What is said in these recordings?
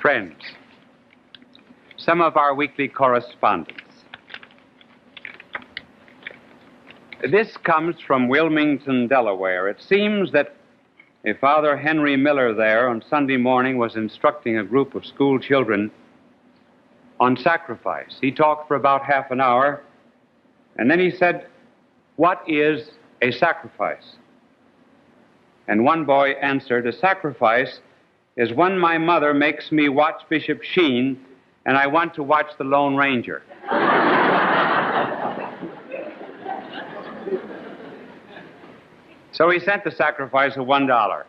Friends, some of our weekly correspondence. This comes from Wilmington, Delaware. It seems that a Father Henry Miller there on Sunday morning was instructing a group of school children on sacrifice. He talked for about half an hour, and then he said, "What is a sacrifice?" And one boy answered, "A sacrifice is when my mother makes me watch Bishop Sheen and I want to watch the Lone Ranger." So he sent the sacrifice of $1.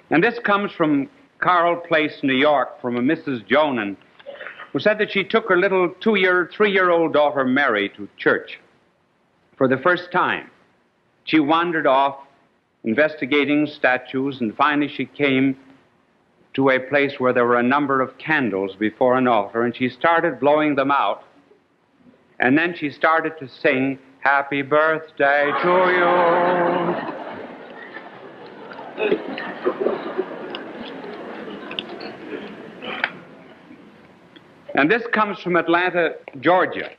And this comes from Carroll Place, New York, from a Mrs. Jonan, who said that she took her little 3-year-old daughter Mary to church for the first time. She wandered off investigating statues, and finally she came to a place where there were a number of candles before an altar, and she started blowing them out. And then she started to sing, "Happy birthday to you." And this comes from Atlanta, Georgia.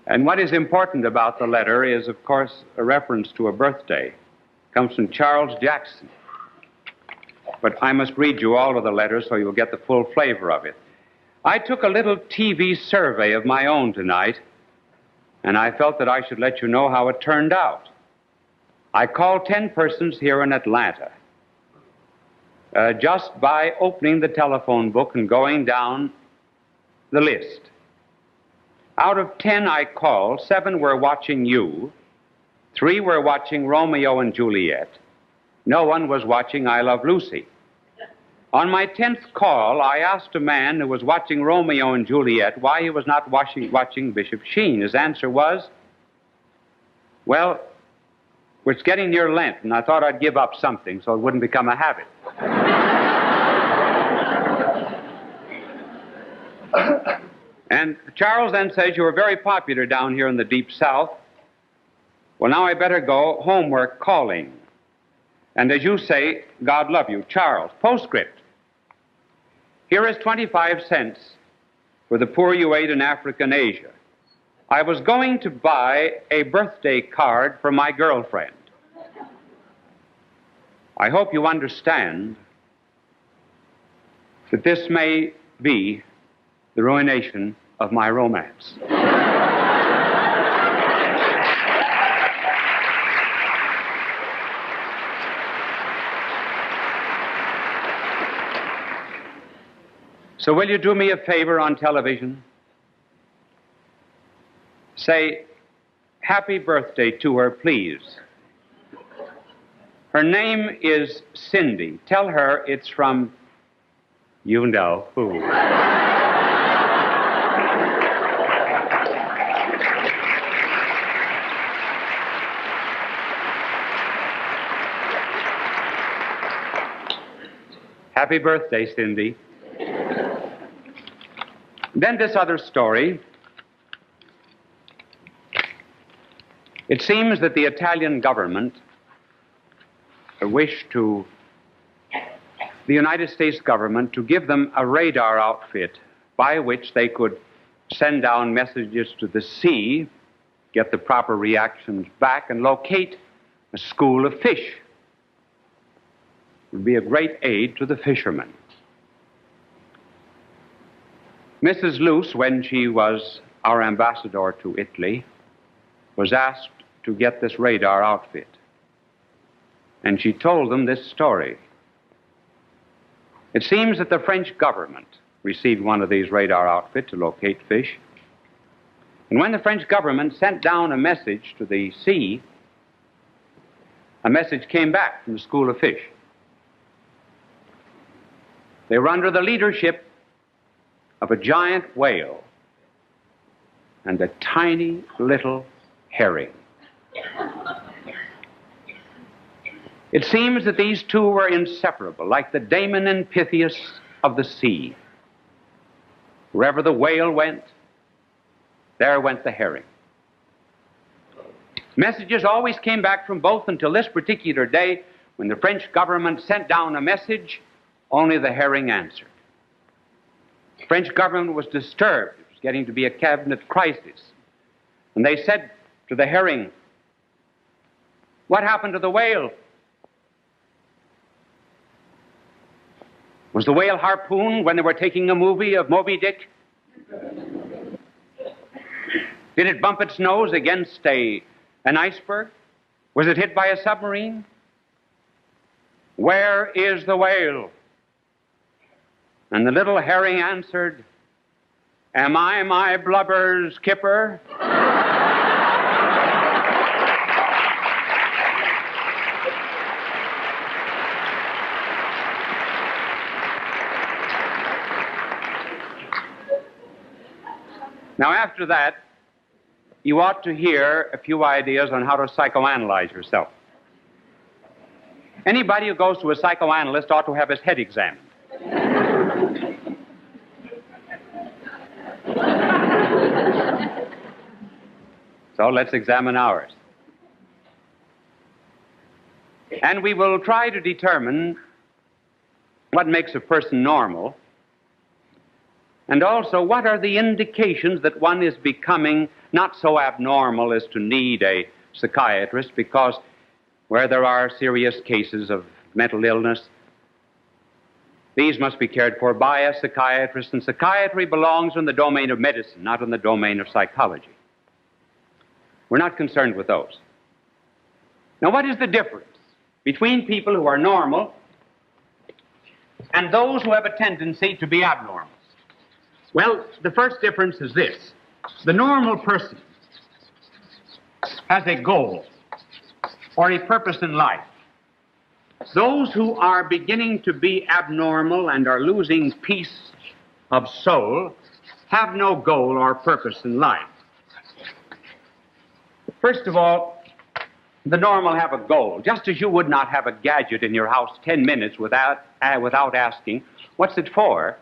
And what is important about the letter is, of course, a reference to a birthday. It comes from Charles Jackson. But I must read you all of the letters so you'll get the full flavor of it. "I took a little TV survey of my own tonight, and I felt that I should let you know how it turned out. I called 10 persons here in Atlanta. Just by opening the telephone book and going down the list. Out of 10 I called, 7 were watching you, 3 were watching Romeo and Juliet. No one was watching I Love Lucy. On my 10th call, I asked a man who was watching Romeo and Juliet why he was not watching Bishop Sheen. His answer was, 'Well, it's getting near Lent, and I thought I'd give up something so it wouldn't become a habit.'" And Charles then says, "You were very popular down here in the Deep South. Well, now I better go. Homework calling. And as you say, God love you. Charles." Postscript. "Here is 25 cents for the poor you ate in Africa and Asia. I was going to buy a birthday card for my girlfriend. I hope you understand that this may be the ruination of my romance." So will you do me a favor on television? Say, "Happy birthday" to her, please. Her name is Cindy. Tell her it's from you know who. Happy birthday, Cindy. Then this other story. It seems that the Italian government wished the United States government to give them a radar outfit by which they could send down messages to the sea, get the proper reactions back, and locate a school of fish. It would be a great aid to the fishermen. Mrs. Luce, when she was our ambassador to Italy, was asked to get this radar outfit. And she told them this story. It seems that the French government received one of these radar outfits to locate fish. And when the French government sent down a message to the sea, a message came back from the school of fish. They were under the leadership of a giant whale and a tiny little herring. It seems that these two were inseparable, like the Damon and Pythias of the sea. Wherever the whale went, there went the herring. Messages always came back from both until this particular day when the French government sent down a message, only the herring answered. The French government was disturbed. It was getting to be a cabinet crisis. And they said to the herring, "What happened to the whale? Was the whale harpooned when they were taking a movie of Moby Dick? Did it bump its nose against an iceberg? Was it hit by a submarine? Where is the whale?" And the little herring answered, "Am I my blubber's kipper?" Now, after that, you ought to hear a few ideas on how to psychoanalyze yourself. Anybody who goes to a psychoanalyst ought to have his head examined. So let's examine ours. And we will try to determine what makes a person normal, and also what are the indications that one is becoming not so abnormal as to need a psychiatrist, because where there are serious cases of mental illness, these must be cared for by a psychiatrist, and psychiatry belongs in the domain of medicine, not in the domain of psychology. We're not concerned with those. Now, what is the difference between people who are normal and those who have a tendency to be abnormal? Well, the first difference is this. The normal person has a goal or a purpose in life. Those who are beginning to be abnormal and are losing peace of soul have no goal or purpose in life. First of all, the normal have a goal, just as you would not have a gadget in your house 10 minutes without asking, "What's it for?"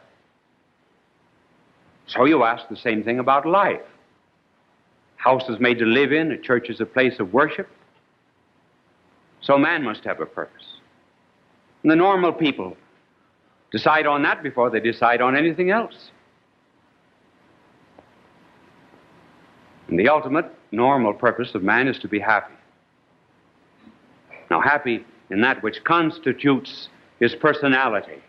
So you ask the same thing about life. House is made to live in, a church is a place of worship. So man must have a purpose. And the normal people decide on that before they decide on anything else. And the ultimate normal purpose of man is to be happy. Now, happy in that which constitutes his personality.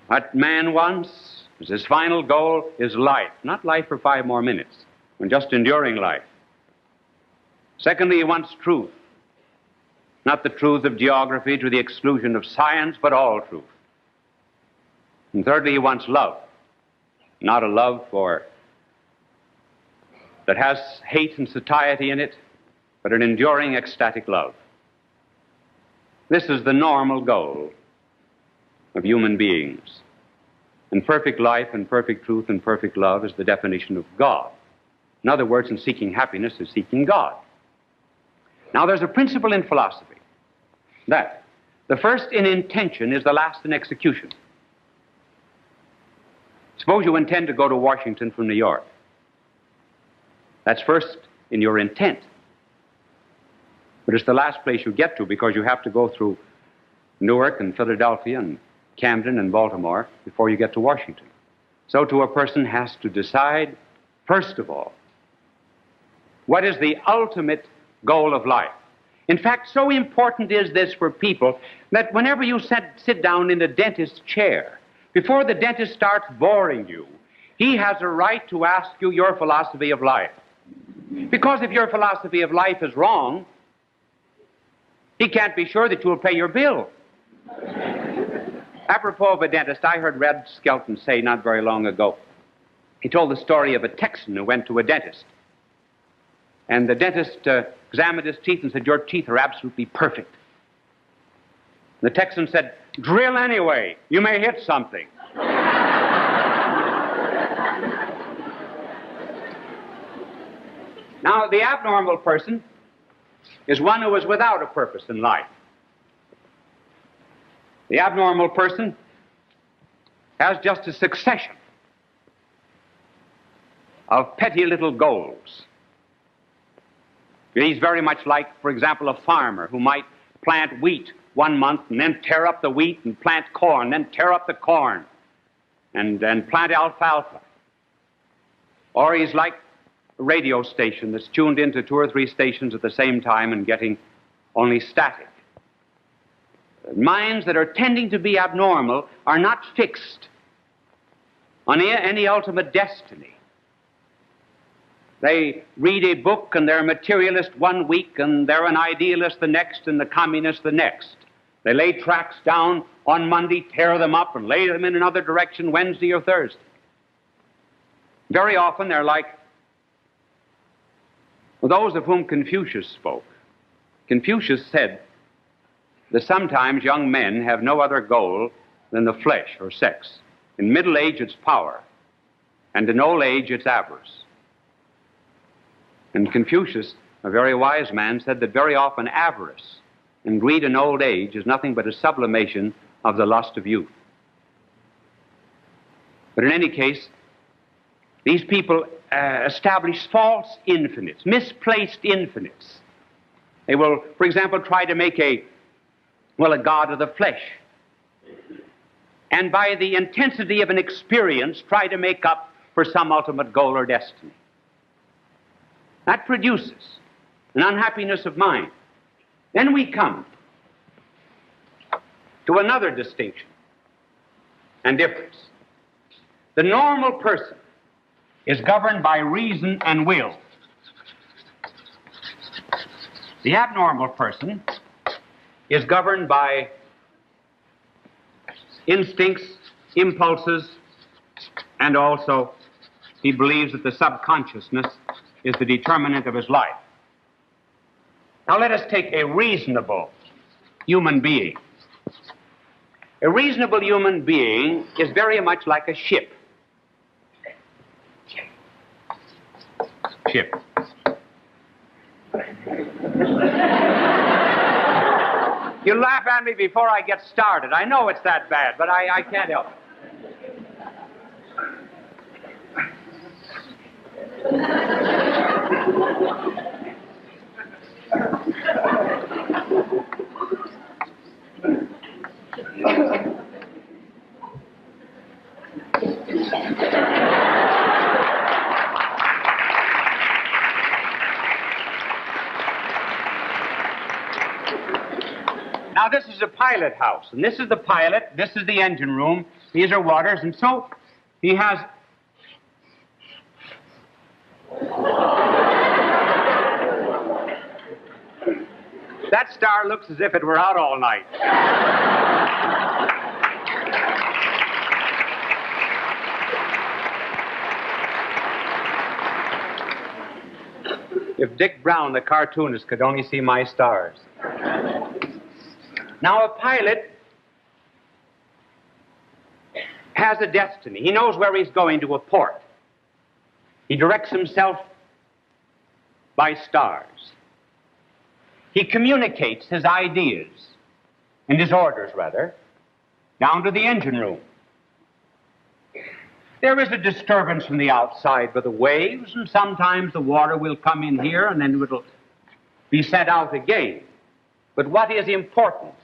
What man wants as his final goal is life, not life for 5 more minutes, and just enduring life. Secondly, he wants truth, not the truth of geography to the exclusion of science, but all truth. And thirdly, he wants love, not a love that has hate and satiety in it, but an enduring ecstatic love. This is the normal goal of human beings. And perfect life and perfect truth and perfect love is the definition of God. In other words, in seeking happiness is seeking God. Now, there's a principle in philosophy that the first in intention is the last in execution. Suppose you intend to go to Washington from New York. That's first in your intent. But it's the last place you get to, because you have to go through Newark and Philadelphia and Camden and Baltimore before you get to Washington. So too a person has to decide, first of all, what is the ultimate goal of life. In fact, so important is this for people that whenever you sit down in a dentist's chair, before the dentist starts boring you, he has a right to ask you your philosophy of life. Because if your philosophy of life is wrong, he can't be sure that you'll pay your bill. Apropos of a dentist, I heard Red Skelton say not very long ago, he told the story of a Texan who went to a dentist. And the dentist examined his teeth and said, "Your teeth are absolutely perfect." The Texan said, "Drill anyway. You may hit something." Now, the abnormal person is one who is without a purpose in life. The abnormal person has just a succession of petty little goals. He's very much like, for example, a farmer who might plant wheat one month and then tear up the wheat and plant corn, then tear up the corn and plant alfalfa. Or he's like a radio station that's tuned into 2 or 3 stations at the same time and getting only static. Minds that are tending to be abnormal are not fixed on any ultimate destiny. They read a book and they're a materialist one week and they're an idealist the next and the communist the next. They lay tracks down on Monday, tear them up, and lay them in another direction Wednesday or Thursday. Very often they're like those of whom Confucius spoke. Confucius said that sometimes young men have no other goal than the flesh or sex. In middle age, it's power, and in old age, it's avarice. And Confucius, a very wise man, said that very often avarice and greed in old age is nothing but a sublimation of the lust of youth. But in any case, these people establish false infinites, misplaced infinites. They will, for example, try to make a god of the flesh. And by the intensity of an experience, try to make up for some ultimate goal or destiny. That produces an unhappiness of mind. Then we come to another distinction and difference. The normal person is governed by reason and will. The abnormal person is governed by instincts, impulses, and also he believes that the subconsciousness is the determinant of his life. Now let us take a reasonable human being. A reasonable human being is very much like a ship. Ship. You laugh at me before I get started. I know it's that bad, but I can't help it. Now, this is a pilot house, and this is the pilot, this is the engine room, these are waters, and so he has... That star looks as if it were out all night. If Dick Brown, the cartoonist, could only see my stars. Now, a pilot has a destiny. He knows where he's going, to a port. He directs himself by stars. He communicates his ideas, and his orders, rather, down to the engine room. There is a disturbance from the outside by the waves, and sometimes the water will come in here, and then it'll be sent out again. But what is important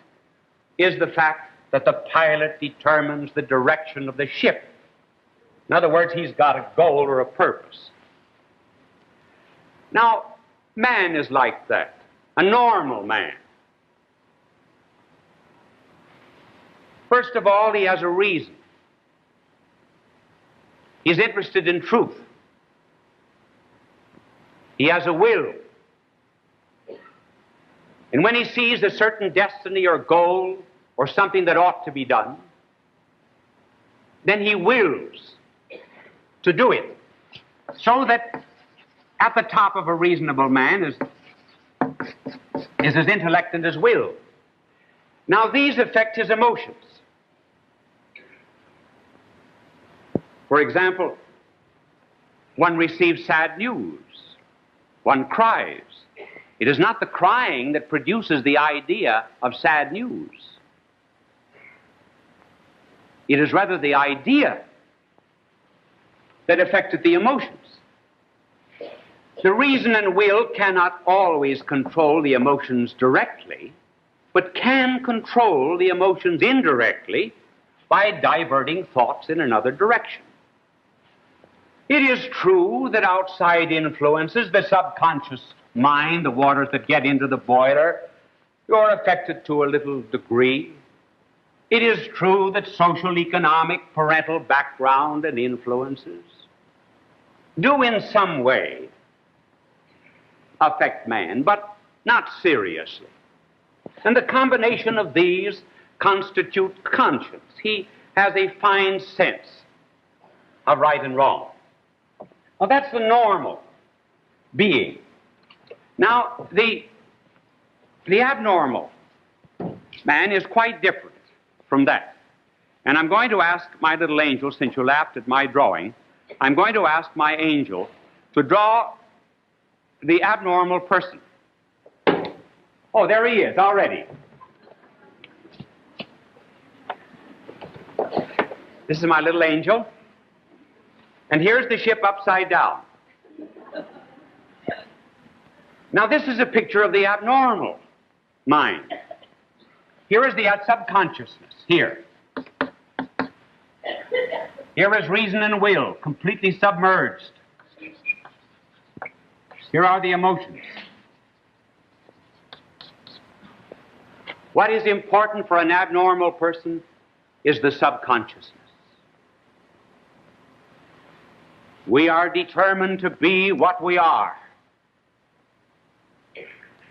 is the fact that the pilot determines the direction of the ship. In other words, he's got a goal or a purpose. Now, man is like that, a normal man. First of all, he has a reason. He's interested in truth. He has a will. And when he sees a certain destiny or goal or something that ought to be done, then he wills to do it. So that at the top of a reasonable man is his intellect and his will. Now, these affect his emotions. For example, one receives sad news. One cries. It is not the crying that produces the idea of sad news. It is rather the idea that affected the emotions. The reason and will cannot always control the emotions directly, but can control the emotions indirectly by diverting thoughts in another direction. It is true that outside influences, the subconscious mind, the waters that get into the boiler, you're affected to a little degree. It is true that social, economic, parental background and influences do in some way affect man, but not seriously. And the combination of these constitute conscience. He has a fine sense of right and wrong. Well, that's the normal being. Now, the abnormal man is quite different from that. And I'm going to ask my little angel, since you laughed at my drawing, I'm going to ask my angel to draw the abnormal person. Oh, there he is already. This is my little angel. And here's the ship upside down. Now, this is a picture of the abnormal mind. Here is the subconsciousness. Here. Here is reason and will, completely submerged. Here are the emotions. What is important for an abnormal person is the subconsciousness. We are determined to be what we are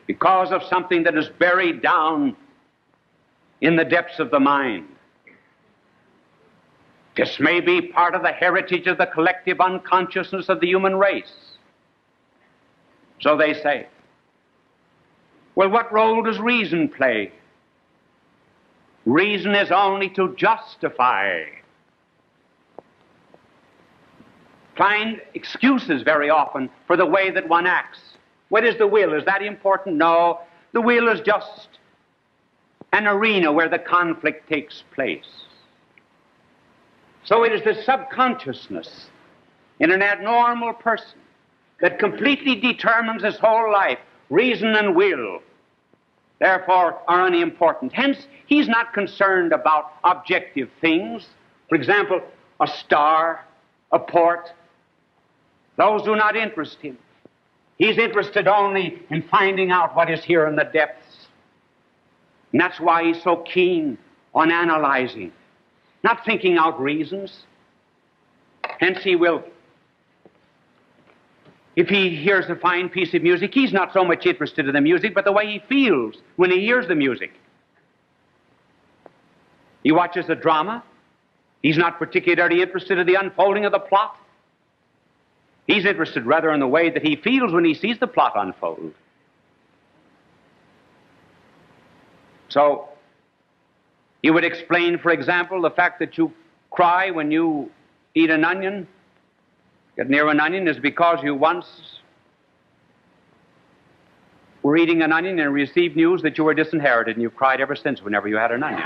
because of something that is buried down in the depths of the mind. This may be part of the heritage of the collective unconsciousness of the human race. So they say. Well, what role does reason play? Reason is only to justify. Find excuses very often for the way that one acts. What is the will? Is that important? No. The will is just an arena where the conflict takes place. So it is the subconsciousness in an abnormal person that completely determines his whole life. Reason and will, therefore, are unimportant. Hence, he's not concerned about objective things. For example, a star, a port. Those do not interest him. He's interested only in finding out what is here in the depths. And that's why he's so keen on analyzing, not thinking out reasons. Hence he will, if he hears a fine piece of music, he's not so much interested in the music, but the way he feels when he hears the music. He watches a drama. He's not particularly interested in the unfolding of the plot. He's interested rather in the way that he feels when he sees the plot unfold. So, you would explain, for example, the fact that you cry when you eat an onion, get near an onion, is because you once were eating an onion and received news that you were disinherited, and you've cried ever since whenever you had an onion.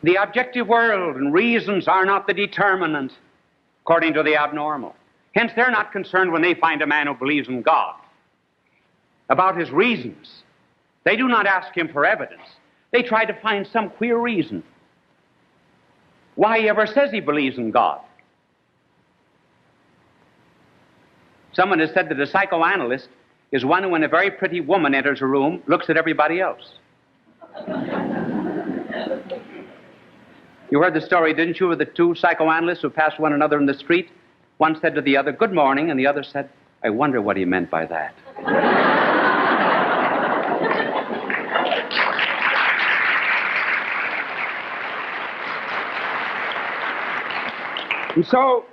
The objective world and reasons are not the determinant, according to the abnormal. Hence, they're not concerned when they find a man who believes in God about his reasons. They do not ask him for evidence. They try to find some queer reason why he ever says he believes in God. Someone has said that a psychoanalyst is one who, when a very pretty woman enters a room, looks at everybody else. You heard the story, didn't you, of the two psychoanalysts who passed one another in the street? One said to the other, "Good morning," and the other said, "I wonder what he meant by that." And so,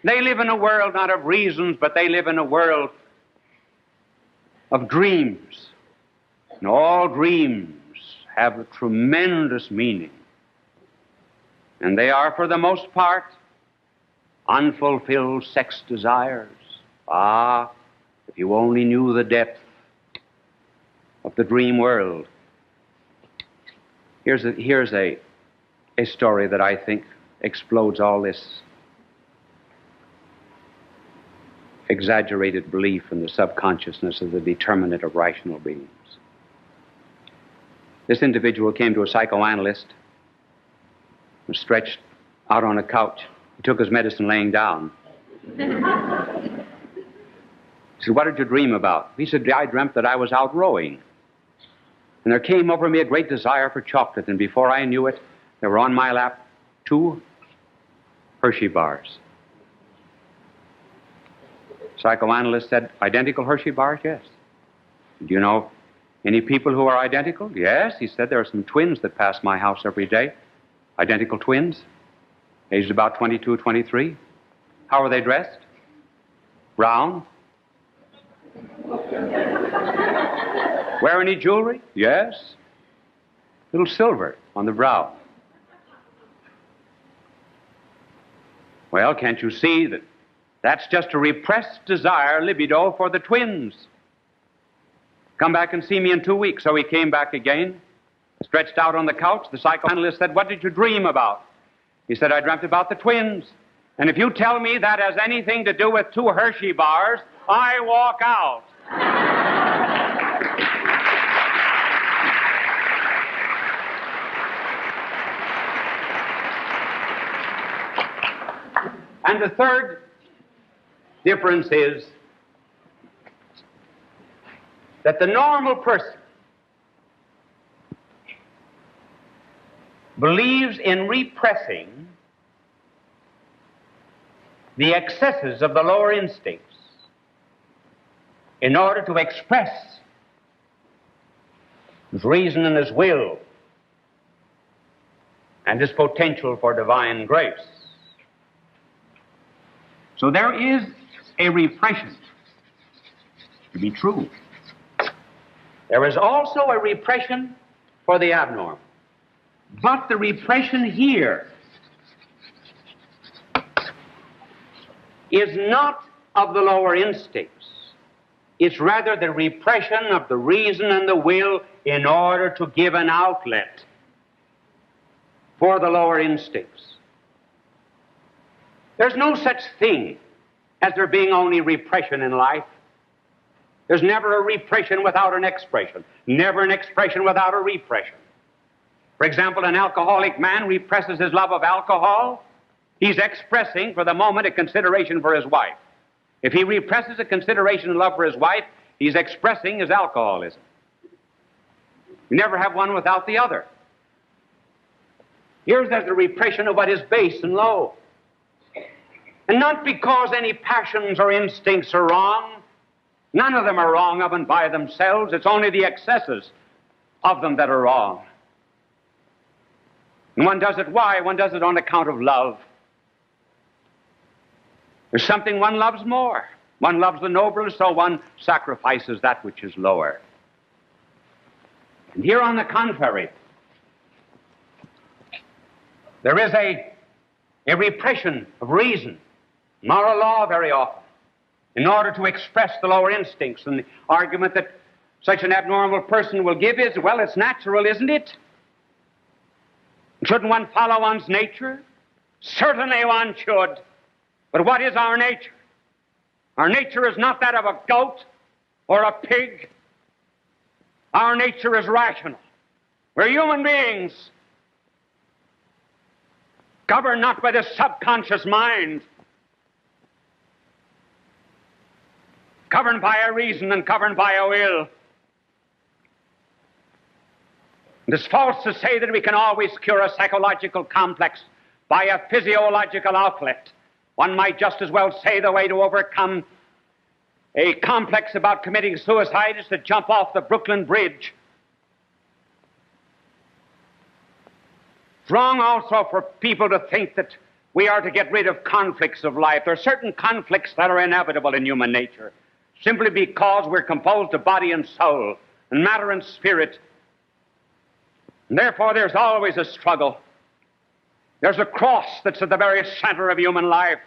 they live in a world not of reasons, but they live in a world of dreams. And all dreams have a tremendous meaning. And they are, for the most part, unfulfilled sex desires. Ah, if you only knew the depth of the dream world. Here's a story that I think explodes all this exaggerated belief in the subconsciousness of the determinate of rational beings. This individual came to a psychoanalyst and stretched out on a couch. He took his medicine laying down. He said, "What did you dream about?" He said, "I dreamt that I was out rowing. And there came over me a great desire for chocolate, and before I knew it, there were on my lap 2 Hershey bars." Psychoanalyst said, "Identical Hershey bars?" "Yes." "Do you know any people who are identical?" "Yes." He said, "There are some twins that pass my house every day. Identical twins, aged about 22, 23. How are they dressed?" "Brown." "Wear any jewelry?" "Yes. Little silver on the brow." "Well, can't you see that that's just a repressed desire, libido, for the twins? Come back and see me in 2 weeks." So he came back again, stretched out on the couch. The psychoanalyst said, "What did you dream about?" He said, "I dreamt about the twins. And if you tell me that has anything to do with 2 Hershey bars, I walk out." And the third difference is that the normal person believes in repressing the excesses of the lower instincts in order to express his reason and his will and his potential for divine grace. So there is a repression, to be true. There is also a repression for the abnormal. But the repression here is not of the lower instincts. It's rather the repression of the reason and the will in order to give an outlet for the lower instincts. There's no such thing as there being only repression in life. There's never a repression without an expression, never an expression without a repression. For example, an alcoholic man represses his love of alcohol. He's expressing, for the moment, a consideration for his wife. If he represses a consideration and love for his wife, he's expressing his alcoholism. You never have one without the other. Here's the repression of what is base and low. And not because any passions or instincts are wrong. None of them are wrong of and by themselves. It's only the excesses of them that are wrong. And one does it why? One does it on account of love. There's something one loves more. One loves the nobler, so one sacrifices that which is lower. And here, on the contrary, there is a repression of reason, moral law very often, in order to express the lower instincts. And the argument that such an abnormal person will give is, well, it's natural, isn't it? Shouldn't one follow one's nature? Certainly one should. But what is our nature? Our nature is not that of a goat or a pig. Our nature is rational. We're human beings, governed not by the subconscious mind, governed by a reason and governed by a will. It is false to say that we can always cure a psychological complex by a physiological outlet. One might just as well say the way to overcome a complex about committing suicide is to jump off the Brooklyn Bridge. It's wrong also for people to think that we are to get rid of conflicts of life. There are certain conflicts that are inevitable in human nature, simply because we're composed of body and soul, and matter and spirit. And therefore, there's always a struggle. There's a cross that's at the very center of human life.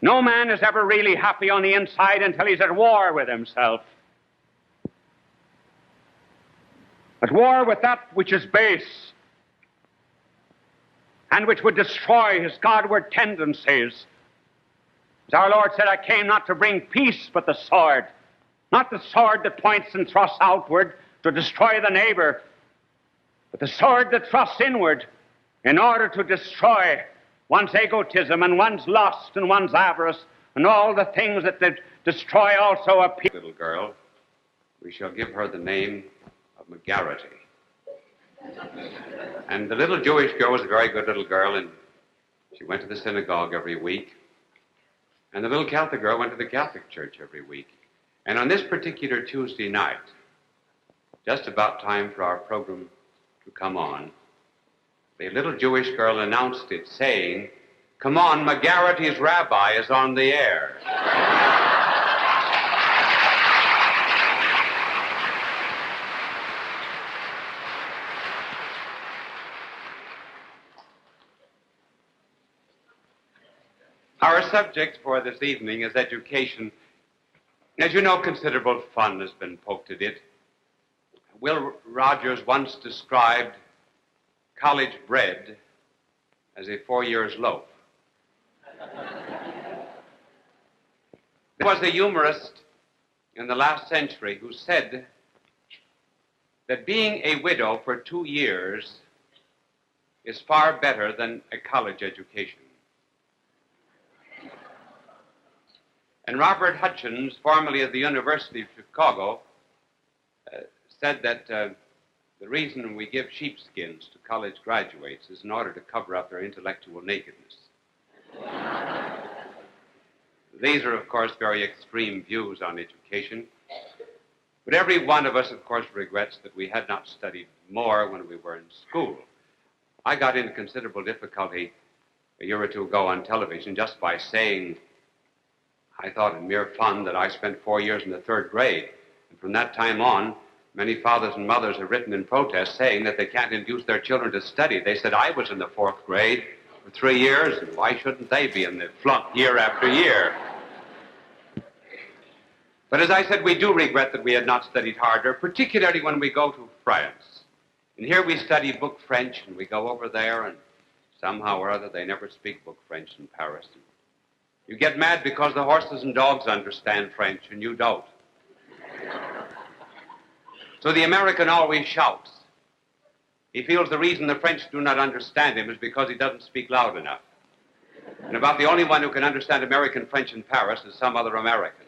No man is ever really happy on the inside until he's at war with himself. At war with that which is base, and which would destroy his Godward tendencies. As our Lord said, I came not to bring peace, but the sword. Not the sword that points and thrusts outward to destroy the neighbor, but the sword that thrusts inward in order to destroy one's egotism and one's lust and one's avarice and all the things that destroy also a people. Little girl, we shall give her the name of McGarrity. And the little Jewish girl was a very good little girl, and she went to the synagogue every week. And the little Catholic girl went to the Catholic church every week. And on this particular Tuesday night, just about time for our program to come on, the little Jewish girl announced it, saying, "Come on, McGarrity's rabbi is on the air." Our subject for this evening is education. As you know, considerable fun has been poked at it. Will Rogers once described college bread as a 4 years loaf. There was a humorist in the last century who said that being a widow for 2 years is far better than a college education. And Robert Hutchins, formerly of the University of Chicago, said that the reason we give sheepskins to college graduates is in order to cover up their intellectual nakedness. These are, of course, very extreme views on education. But every one of us, of course, regrets that we had not studied more when we were in school. I got into considerable difficulty a year or two ago on television just by saying, I thought in mere fun, that I spent 4 years in the 3rd grade. And from that time on, many fathers and mothers have written in protest saying that they can't induce their children to study. They said, I was in the 4th grade for 3 years, and why shouldn't they be in the flunk year after year? But as I said, we do regret that we had not studied harder, particularly when we go to France. And here we study book French, and we go over there, and somehow or other they never speak book French in Paris. You get mad because the horses and dogs understand French, and you don't. So the American always shouts. He feels the reason the French do not understand him is because he doesn't speak loud enough. And about the only one who can understand American French in Paris is some other American.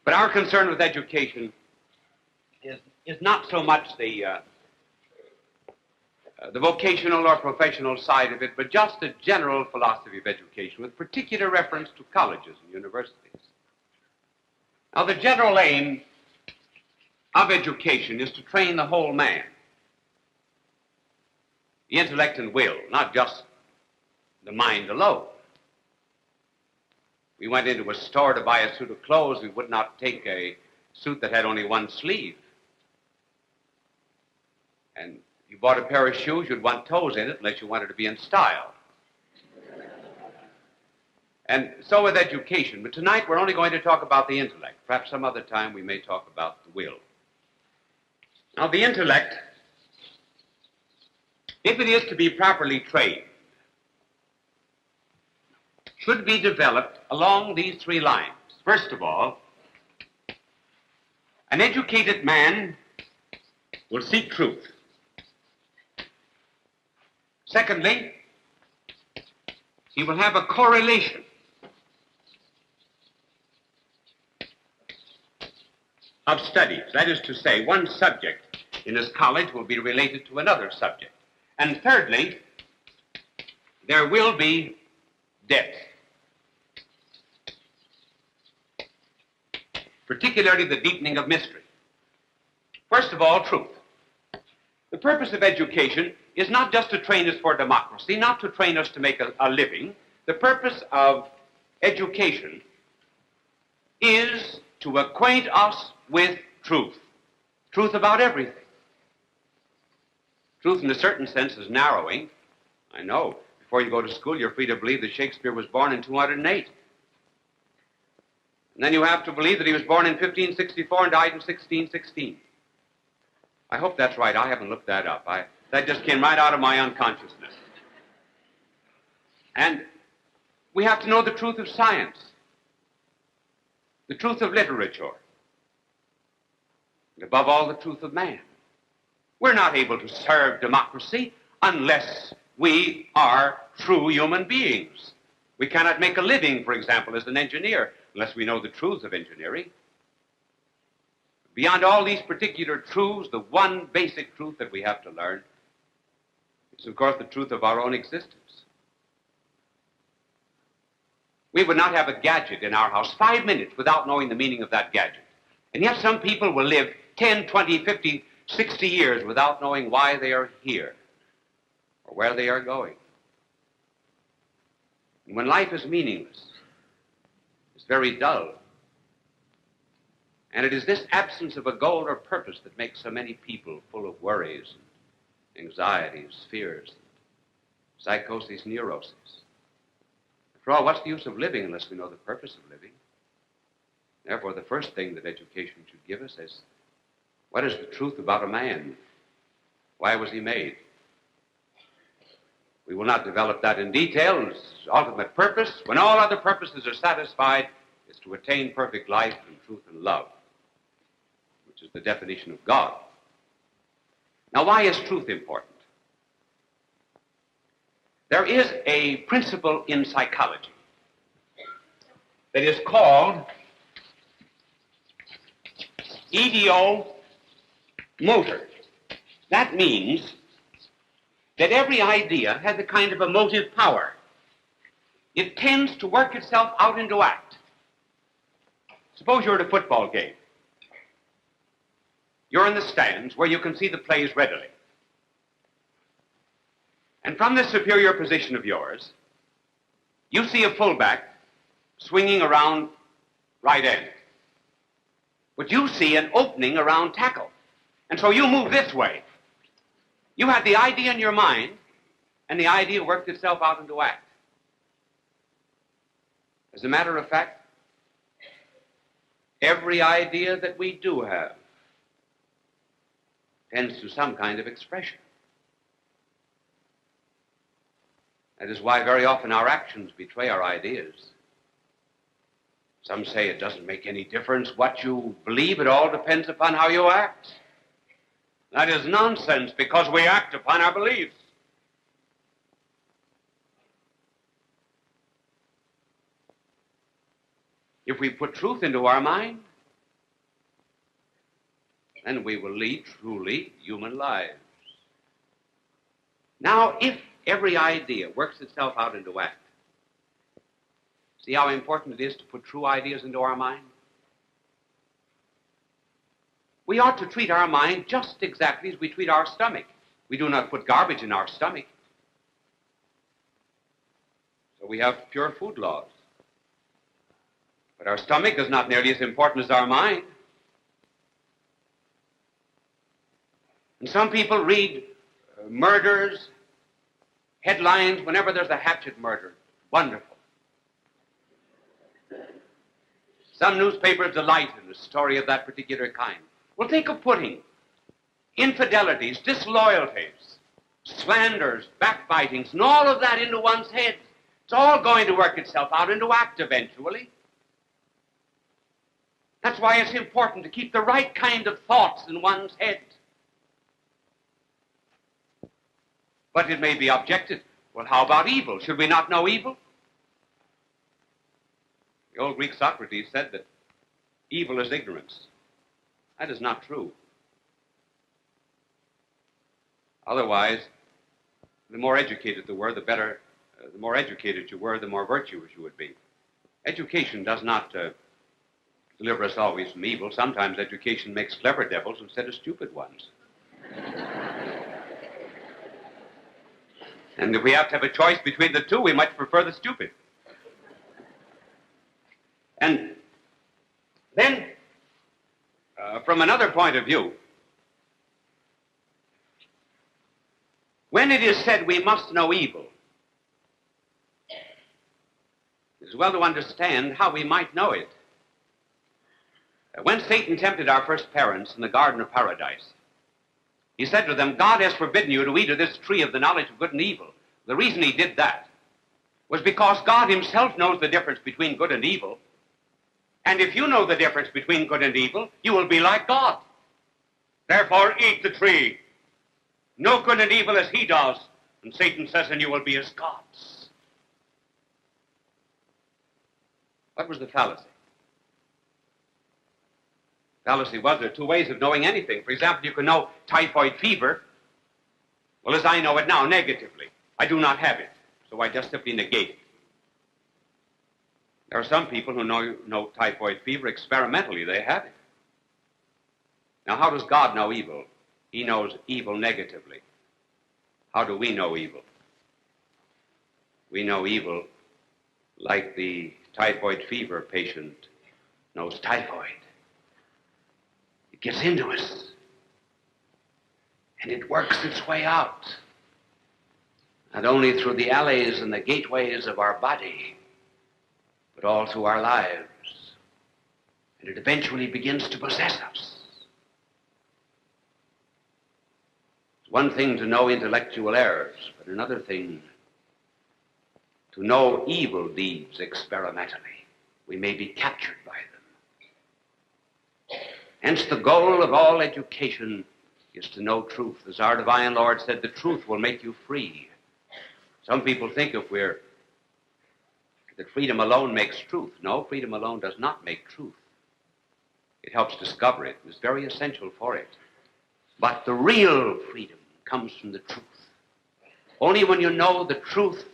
But our concern with education is not so much the vocational or professional side of it, but just a general philosophy of education with particular reference to colleges and universities. Now, the general aim of education is to train the whole man, the intellect and will, not just the mind alone. We went into a store to buy a suit of clothes, we would not take a suit that had only one sleeve. And you bought a pair of shoes, you'd want toes in it unless you wanted to be in style. And so with education. But tonight we're only going to talk about the intellect. Perhaps some other time we may talk about the will. Now, the intellect, if it is to be properly trained, should be developed along these 3 lines. First of all, an educated man will seek truth. Secondly, he will have a correlation of studies. That is to say, one subject in his college will be related to another subject. And thirdly, there will be depth, particularly the deepening of mystery. First of all, truth. The purpose of education is not just to train us for democracy, not to train us to make a living. The purpose of education is to acquaint us with truth. Truth about everything. Truth in a certain sense is narrowing. I know. Before you go to school, you're free to believe that Shakespeare was born in 208. And then you have to believe that he was born in 1564 and died in 1616. I hope that's right. I haven't looked that up. That just came right out of my unconsciousness. And we have to know the truth of science, the truth of literature, and above all, the truth of man. We're not able to serve democracy unless we are true human beings. We cannot make a living, for example, as an engineer, unless we know the truths of engineering. Beyond all these particular truths, the one basic truth that we have to learn is, of course, the truth of our own existence. We would not have a gadget in our house 5 minutes without knowing the meaning of that gadget. And yet some people will live 10, 20, 50, 60 years without knowing why they are here or where they are going. And when life is meaningless, it's very dull. And it is this absence of a goal or purpose that makes so many people full of worries, and anxieties, fears, psychoses, neuroses. After all, what's the use of living unless we know the purpose of living? Therefore, the first thing that education should give us is, what is the truth about a man? Why was he made? We will not develop that in detail. His ultimate purpose, when all other purposes are satisfied, is to attain perfect life and truth and love, which is the definition of God. Now, why is truth important? There is a principle in psychology that is called ideo-motor. That means that every idea has a kind of emotive power. It tends to work itself out into act. Suppose you're at a football game. You're in the stands where you can see the plays readily. And from this superior position of yours, you see a fullback swinging around right end. But you see an opening around tackle. And so you move this way. You had the idea in your mind, and the idea worked itself out into act. As a matter of fact, every idea that we do have tends to some kind of expression. That is why very often our actions betray our ideas. Some say it doesn't make any difference what you believe, it all depends upon how you act. That is nonsense, because we act upon our beliefs. If we put truth into our mind, then we will lead truly human lives. Now, if every idea works itself out into act, see how important it is to put true ideas into our mind? We ought to treat our mind just exactly as we treat our stomach. We do not put garbage in our stomach. So we have pure food laws. But our stomach is not nearly as important as our mind. And some people read murders, headlines whenever there's a hatchet murder. Wonderful. Some newspapers delight in a story of that particular kind. Well, think of putting infidelities, disloyalties, slanders, backbitings, and all of that into one's head. It's all going to work itself out into act eventually. That's why it's important to keep the right kind of thoughts in one's head. But it may be objected, well, how about evil? Should we not know evil? The old Greek Socrates said that evil is ignorance. That is not true. Otherwise, the more educated you were, the better, the more educated you were, the more virtuous you would be. Education does not deliver us always from evil. Sometimes education makes clever devils instead of stupid ones. And if we have to have a choice between the two, we much prefer the stupid. And then, from another point of view, when it is said we must know evil, it is well to understand how we might know it. When Satan tempted our first parents in the Garden of Paradise, He said to them, God has forbidden you to eat of this tree of the knowledge of good and evil. The reason he did that was because God himself knows the difference between good and evil. And if you know the difference between good and evil, you will be like God. Therefore, eat the tree. Know good and evil as he does. And Satan says, and you will be as gods. What was the fallacy? Fallacy was there are two ways of knowing anything. For example, you can know typhoid fever. Well, as I know it now, negatively. I do not have it, so I just simply negate it. There are some people who know typhoid fever experimentally. They have it. Now, how does God know evil? He knows evil negatively. How do we know evil? We know evil like the typhoid fever patient knows typhoid. It gets into us, and it works its way out, not only through the alleys and the gateways of our body, but all through our lives, and it eventually begins to possess us. It's one thing to know intellectual errors, but another thing to know evil deeds experimentally. We may be captured by them. Hence, the goal of all education is to know truth. As our divine Lord said, the truth will make you free. Some people think that freedom alone makes truth. No, freedom alone does not make truth. It helps discover it. It's very essential for it. But the real freedom comes from the truth. Only when you know the truth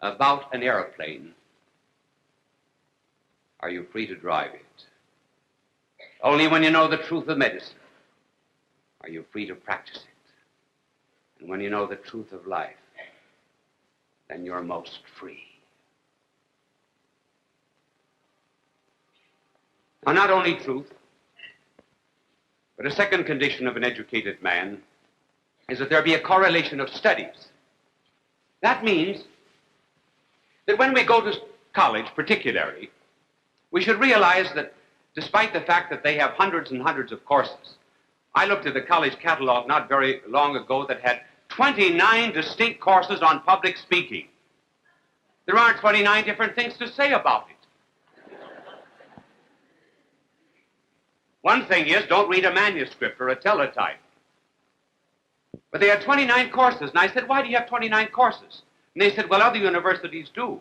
about an airplane are you free to drive it. Only when you know the truth of medicine are you free to practice it. And when you know the truth of life, then you're most free. Now, not only truth, but a second condition of an educated man is that there be a correlation of studies. That means that when we go to college, particularly, we should realize that despite the fact that they have hundreds and hundreds of courses, I looked at the college catalog not very long ago that had 29 distinct courses on public speaking. There aren't 29 different things to say about it. One thing is, don't read a manuscript or a teletype. But they had 29 courses, and I said, why do you have 29 courses? And they said, well, other universities do.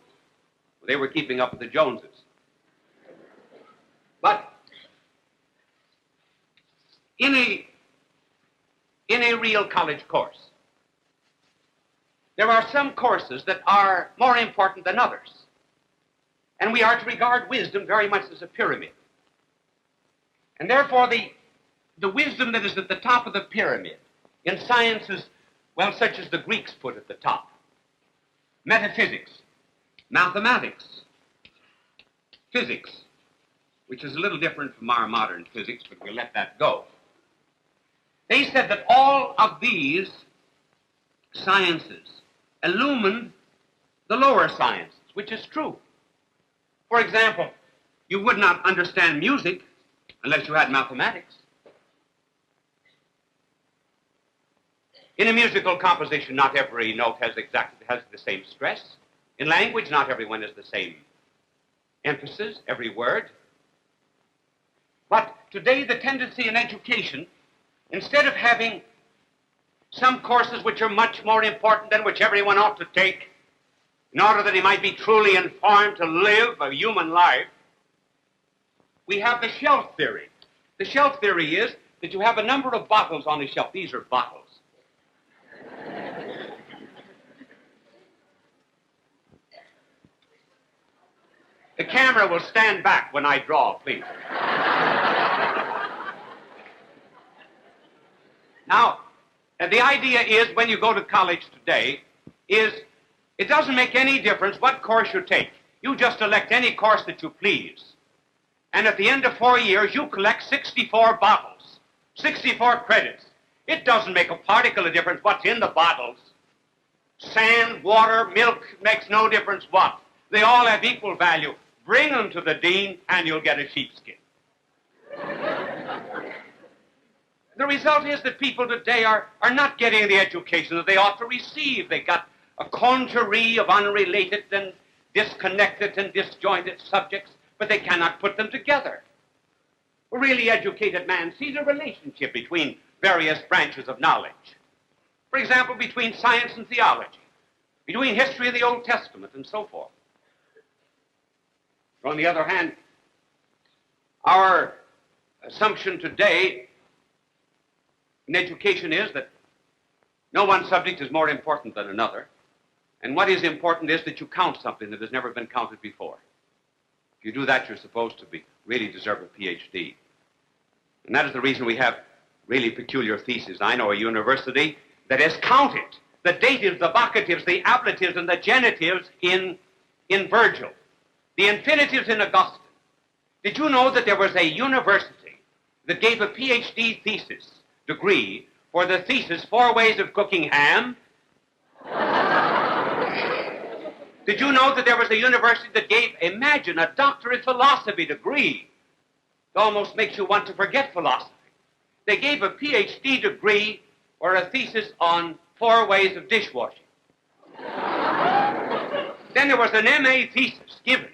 They were keeping up with the Joneses. But in a real college course, there are some courses that are more important than others. And we are to regard wisdom very much as a pyramid. And therefore, the wisdom that is at the top of the pyramid in sciences, well, such as the Greeks put at the top, metaphysics, mathematics, physics, which is a little different from our modern physics, but we'll let that go. They said that all of these sciences illumined the lower sciences, which is true. For example, you would not understand music unless you had mathematics. In a musical composition, not every note has the same stress. In language, not everyone has the same emphasis, every word. But today, the tendency in education, instead of having some courses which are much more important than which everyone ought to take, in order that he might be truly informed to live a human life, we have the shelf theory. The shelf theory is that you have a number of bottles on the shelf. These are bottles. The camera will stand back when I draw, please. Now, the idea is, when you go to college today, is it doesn't make any difference what course you take. You just elect any course that you please. And at the end of 4 years, you collect 64 bottles, 64 credits. It doesn't make a particle of difference what's in the bottles. Sand, water, milk, makes no difference what. They all have equal value. Bring them to the dean, and you'll get a sheepskin. The result is that people today are not getting the education that they ought to receive. They got a congerie of unrelated and disconnected and disjointed subjects, but they cannot put them together. A really educated man sees a relationship between various branches of knowledge. For example, between science and theology, between history and the Old Testament, and so forth. On the other hand, our assumption today in education is that no one subject is more important than another, and what is important is that you count something that has never been counted before. If you do that, you're supposed to really deserve a PhD. And that is the reason we have really peculiar theses. I know a university that has counted the datives, the vocatives, the ablatives, and the genitives in Virgil, the infinitives in Augustine. Did you know that there was a university that gave a PhD thesis degree for the thesis 4 Ways of Cooking Ham? Did you know that there was a university that gave, imagine, a doctorate philosophy degree? It almost makes you want to forget philosophy. They gave a PhD degree for a thesis on 4 ways of dishwashing. Then there was an MA thesis given,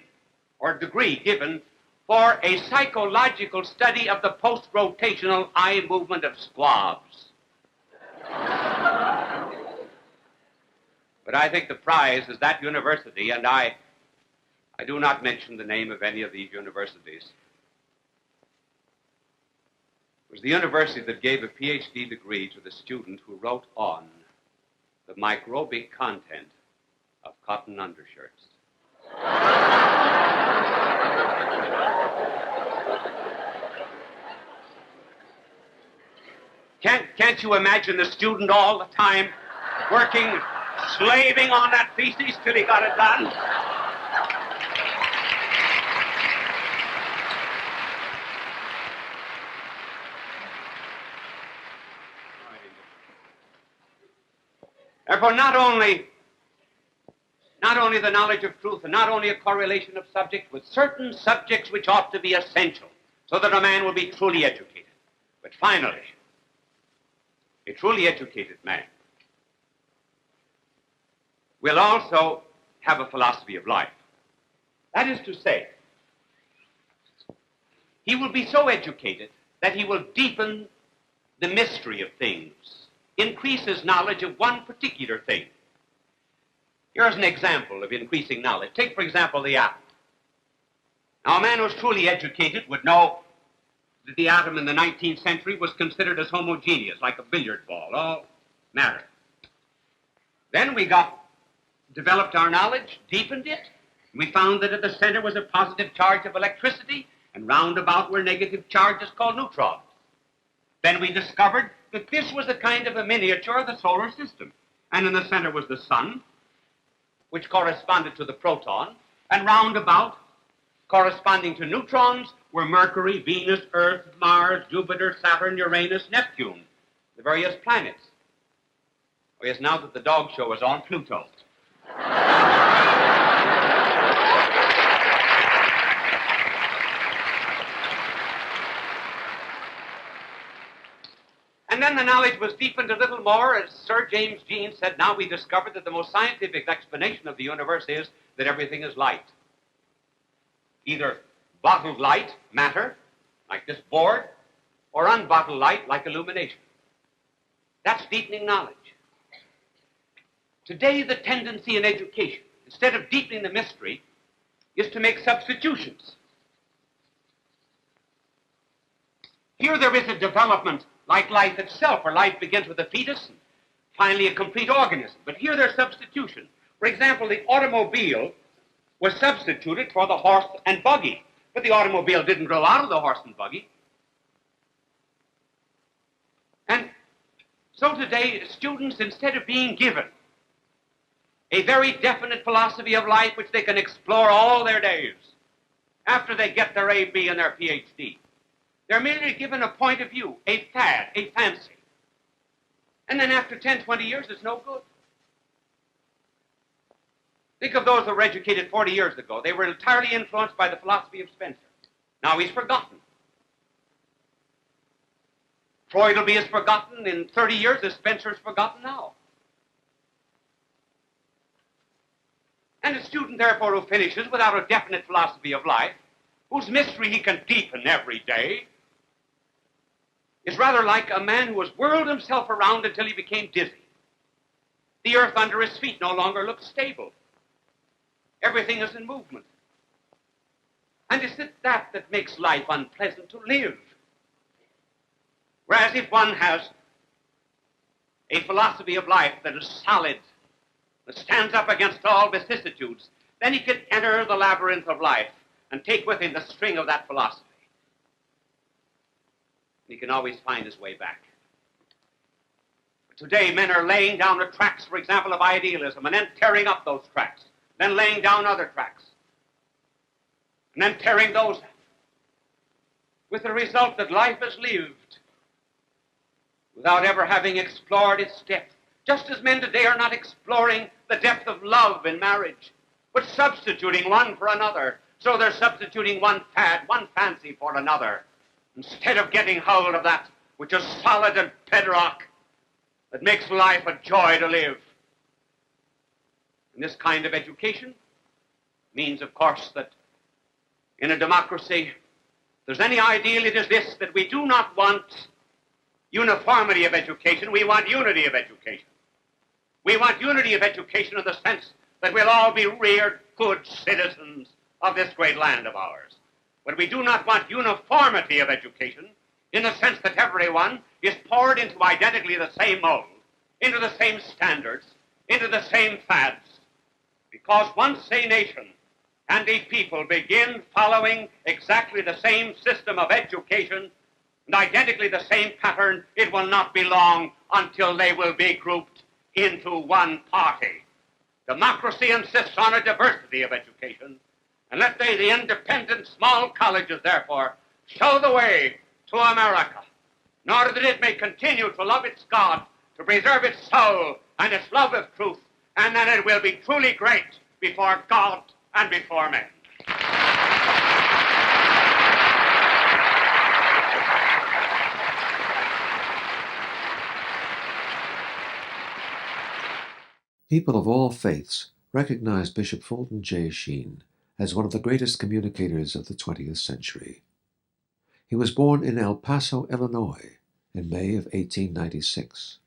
or degree given, for a psychological study of the post-rotational eye movement of squabs. But I think the prize is that university, and I do not mention the name of any of these universities. It was the university that gave a PhD degree to the student who wrote on the microbic content of cotton undershirts. Can't you imagine the student all the time working, slaving on that thesis till he got it done? Therefore, not only the knowledge of truth, and not only a correlation of subjects with certain subjects which ought to be essential, so that a man will be truly educated, but finally, a truly educated man will also have a philosophy of life. That is to say, he will be so educated that he will deepen the mystery of things, increase his knowledge of one particular thing. Here's an example of increasing knowledge. Take, for example, the atom. Now, a man who's truly educated would know that the atom in the 19th century was considered as homogeneous, like a billiard ball, all matter. Then we developed our knowledge, deepened it. We found that at the center was a positive charge of electricity, and round about were negative charges called neutrons. Then we discovered that this was a kind of a miniature of the solar system. And in the center was the sun, which corresponded to the proton, and round about, corresponding to neutrons, were Mercury, Venus, Earth, Mars, Jupiter, Saturn, Uranus, Neptune, the various planets. Oh, yes, now that the dog show is on, Pluto. And then the knowledge was deepened a little more, as Sir James Jeans said. Now we discovered that the most scientific explanation of the universe is that everything is light. Either bottled light, matter, like this board, or unbottled light, like illumination. That's deepening knowledge. Today, the tendency in education, instead of deepening the mystery, is to make substitutions. Here there is a development like life itself, where life begins with a fetus and finally a complete organism. But here there's substitution. For example, the automobile was substituted for the horse and buggy. But the automobile didn't grow out of the horse and buggy. And so today, students, instead of being given a very definite philosophy of life which they can explore all their days after they get their A.B. and their Ph.D., they're merely given a point of view, a fad, a fancy. And then after 10, 20 years, it's no good. Think of those who were educated 40 years ago. They were entirely influenced by the philosophy of Spencer. Now he's forgotten. Freud will be as forgotten in 30 years as Spencer's forgotten now. And a student, therefore, who finishes without a definite philosophy of life, whose mystery he can deepen every day, is rather like a man who has whirled himself around until he became dizzy. The earth under his feet no longer looks stable. Everything is in movement. And is it that makes life unpleasant to live? Whereas if one has a philosophy of life that is solid, that stands up against all vicissitudes, then he can enter the labyrinth of life and take with him the string of that philosophy. He can always find his way back. But today, men are laying down the tracks, for example, of idealism, and then tearing up those tracks, then laying down other tracks, and then tearing those up, with the result that life is lived without ever having explored its depth. Just as men today are not exploring the depth of love in marriage, but substituting one for another. So they're substituting one fad, one fancy for another, instead of getting hold of that which is solid and bedrock that makes life a joy to live. And this kind of education means, of course, that in a democracy, if there's any ideal, it is this, that we do not want uniformity of education, we want unity of education. We want unity of education in the sense that we'll all be reared good citizens of this great land of ours. But we do not want uniformity of education in the sense that everyone is poured into identically the same mold, into the same standards, into the same fads. Because once a nation and a people begin following exactly the same system of education and identically the same pattern, it will not be long until they will be grouped into one party. Democracy insists on a diversity of education, and let the independent small colleges, therefore, show the way to America, in order that it may continue to love its God, to preserve its soul and its love of truth, and then it will be truly great before God and before men. People of all faiths recognize Bishop Fulton J. Sheen as one of the greatest communicators of the 20th century. He was born in El Paso, Illinois, in May of 1896.